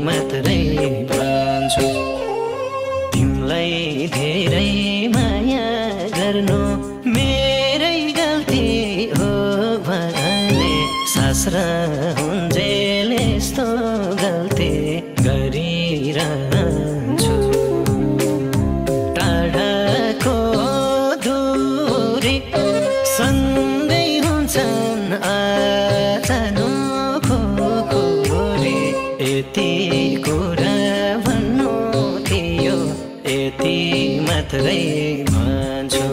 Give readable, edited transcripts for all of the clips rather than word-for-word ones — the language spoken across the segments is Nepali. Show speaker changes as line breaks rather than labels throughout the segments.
मात्रै भन्छु तिमीलाई धेरै माया गर्नु मेरै गल्ती हो भने सासरा हुन्जेल यस्तो गल्ती गरिरहन्छु टाढाको दूरी सँगै हुन्छन् आजानुको खोरी यति कुरा भन्नु थियो यति मात्रै भन्छु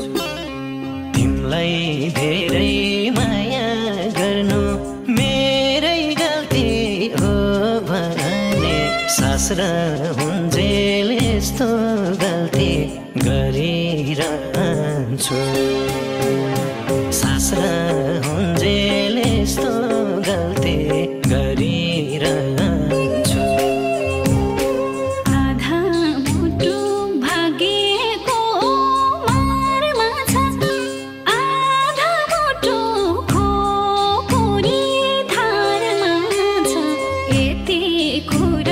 तिमीलाई धेरै माया गर्नु मेरै गल्ती हो भने सासरा हुन्जेल यस्तो गल्ती गरिरहन्छु सासरा हुन्जेल यस्तो गल्ती गरिरहन्छु
आधा मुटु भागेको मारमा छ आधा मुटु खोकोरी धारमा छ यति कुरा